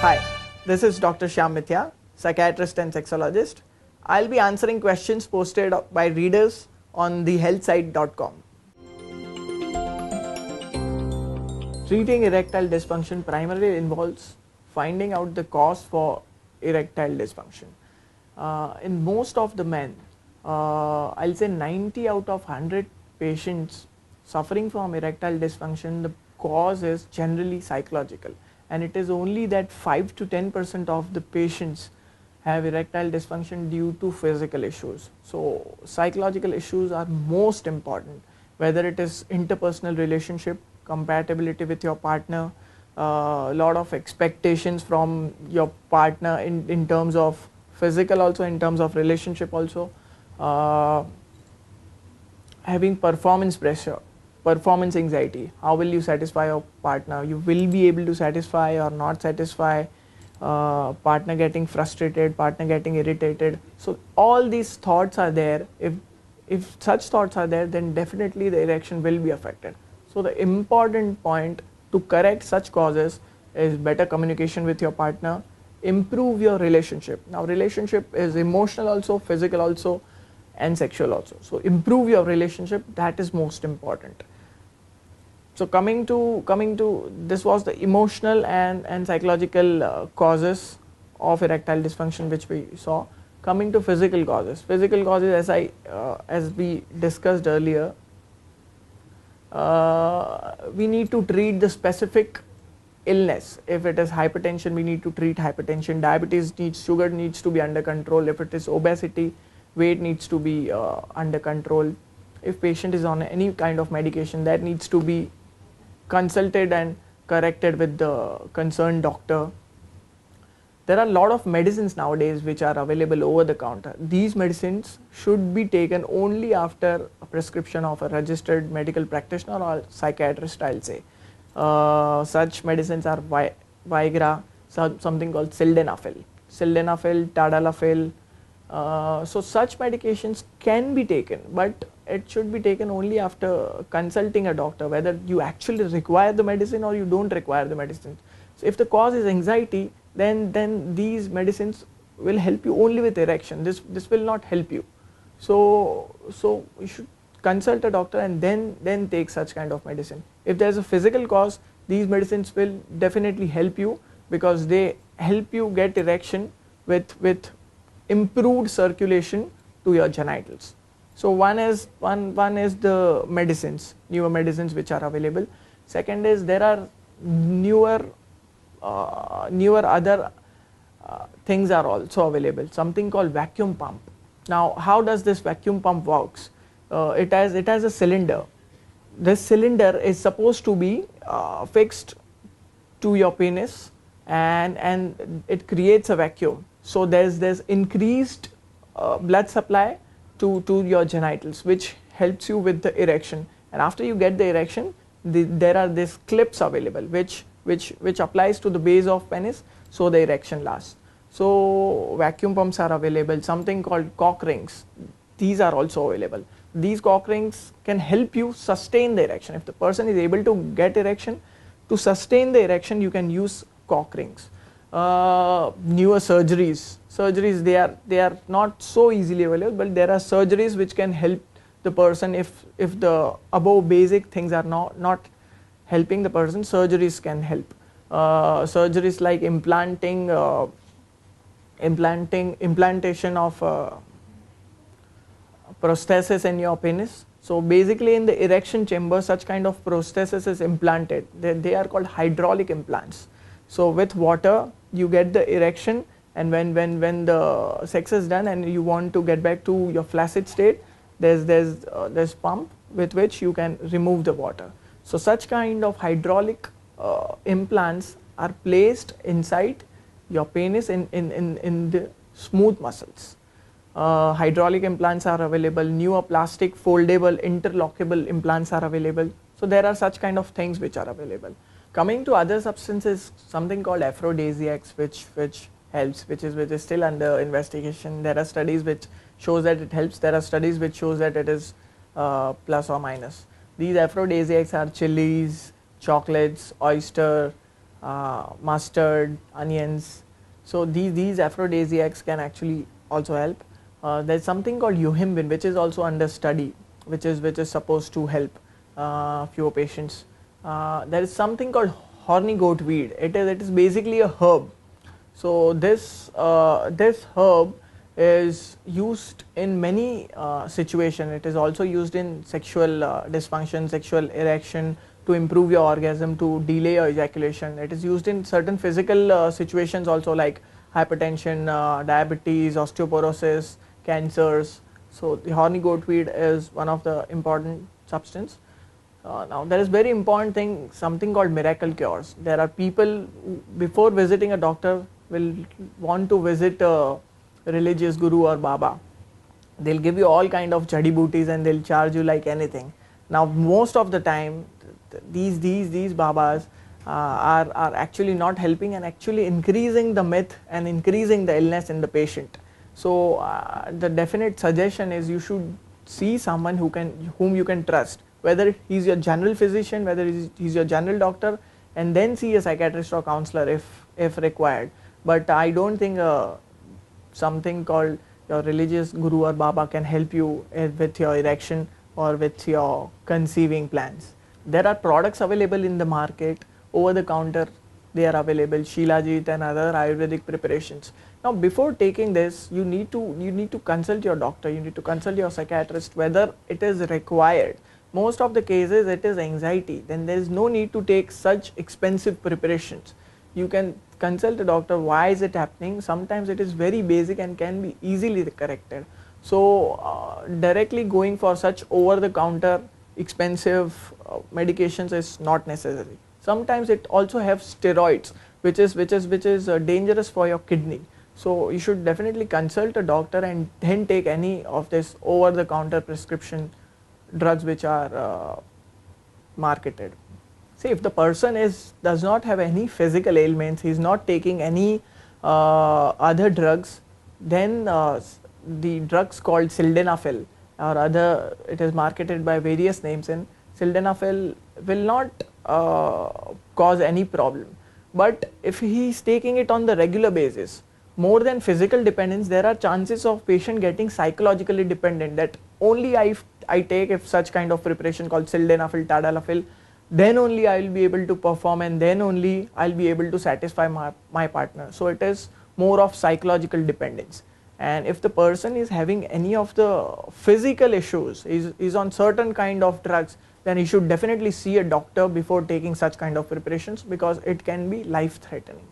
Hi, this is Dr. Shyam Mithya, psychiatrist and sexologist. I'll be answering questions posted by readers on thehealthsite.com. Treating erectile dysfunction primarily involves finding out the cause for erectile dysfunction. In most of the men, I'll say 90 out of 100 patients suffering from erectile dysfunction, the cause is generally psychological, and it is only that 5 to 10% of the patients have erectile dysfunction due to physical issues. So psychological issues are most important, whether it is interpersonal relationship, compatibility with your partner, a lot of expectations from your partner in terms of physical, also in terms of relationship, also having performance pressure, performance anxiety. How will you satisfy your partner? You will be able to satisfy or not satisfy, partner getting frustrated, partner getting irritated. So all these thoughts are there. If such thoughts are there, then definitely the erection will be affected. So the important point to correct such causes is better communication with your partner, improve your relationship. Now relationship is emotional also, physical also, and sexual also. So improve your relationship, that is most important. So coming to this was the emotional and psychological causes of erectile dysfunction which we saw. Coming to physical causes, as we discussed earlier, we need to treat the specific illness. If it is hypertension, we need to treat hypertension. Diabetes sugar needs to be under control. If it is obesity, weight needs to be under control. If patient is on any kind of medication, that needs to be consulted and corrected with the concerned doctor. There are a lot of medicines nowadays which are available over the counter. These medicines should be taken only after a prescription of a registered medical practitioner or psychiatrist, I'll say. Such medicines are Viagra, something called sildenafil, tadalafil. So such medications can be taken, but it should be taken only after consulting a doctor whether you actually require the medicine or you don't require the medicine. So if the cause is anxiety, then these medicines will help you only with erection. This will not help you. So you should consult a doctor and then take such kind of medicine. If there is a physical cause, these medicines will definitely help you because they help you get erection with improved circulation to your genitals. So one is the medicines, newer medicines which are available. Second is there are newer other things are also available. Something called vacuum pump. Now, how does this vacuum pump works? It has a cylinder. This cylinder is supposed to be fixed to your penis, and it creates a vacuum. So there's increased blood supply to your genitals, which helps you with the erection. And after you get the erection, there are these clips available which applies to the base of penis, so the erection lasts. So vacuum pumps are available. Something called cock rings, these are also available. These cock rings can help you sustain the erection. If the person is able to get erection, to sustain the erection you can use cock rings. Newer surgeries, they are not so easily available, but there are surgeries which can help the person if the above basic things are not helping the person. Surgeries can help. Surgeries like implantation of prosthesis in your penis. So basically in the erection chamber such kind of prosthesis is implanted. They are called hydraulic implants. So with water you get the erection, and when the sex is done and you want to get back to your flaccid state, there's pump with which you can remove the water. So such kind of hydraulic implants are placed inside your penis in the smooth muscles. Hydraulic implants are available. Newer plastic foldable interlockable implants are available. So there are such kind of things which are available. Coming to other substances, something called aphrodisiacs which helps, which is still under investigation. There are studies which shows that it helps. There are studies which shows that it is plus or minus. These aphrodisiacs are chilies, chocolates, oyster, mustard, onions. So these aphrodisiacs can actually also help. There is something called euhimbin, which is also under study, which is supposed to help fewer patients. There is something called horny goat weed. It is basically a herb. So this herb is used in many situations. It is also used in sexual dysfunction, sexual erection, to improve your orgasm, to delay your ejaculation. It is used in certain physical situations also, like hypertension, diabetes, osteoporosis, cancers. So the horny goat weed is one of the important substance. Now there is very important thing, something called miracle cures. There are people who, before visiting a doctor, will want to visit a religious guru or baba. They'll give you all kind of jadi booties and they'll charge you like anything. Now most of the time these babas are actually not helping and actually increasing the myth and increasing the illness in the patient. So the definite suggestion is you should see someone whom you can trust, whether he's your general physician, whether he's your general doctor, and then see a psychiatrist or counselor if required. But I don't think something called your religious guru or baba can help you with your erection or with your conceiving plans. There are products available in the market, over the counter they are available, Shilajit and other Ayurvedic preparations. Now before taking this, you need to consult your doctor, you need to consult your psychiatrist whether it is required. Most of the cases it is anxiety, then there is no need to take such expensive preparations. You can consult a doctor, why is it happening. Sometimes it is very basic and can be easily corrected. So directly going for such over the counter expensive medications is not necessary. Sometimes it also have steroids, which is dangerous for your kidney. So you should definitely consult a doctor and then take any of this over the counter prescription drugs which are marketed. See, if the person does not have any physical ailments, he is not taking any other drugs, then the drugs called sildenafil or other, it is marketed by various names, and sildenafil will not cause any problem. But if he is taking it on the regular basis, more than physical dependence, there are chances of patient getting psychologically dependent, that only I take if such kind of preparation called sildenafil, tadalafil, then only I will be able to perform and then only I will be able to satisfy my partner. So it is more of psychological dependence. And if the person is having any of the physical issues, is on certain kind of drugs, then he should definitely see a doctor before taking such kind of preparations, because it can be life threatening.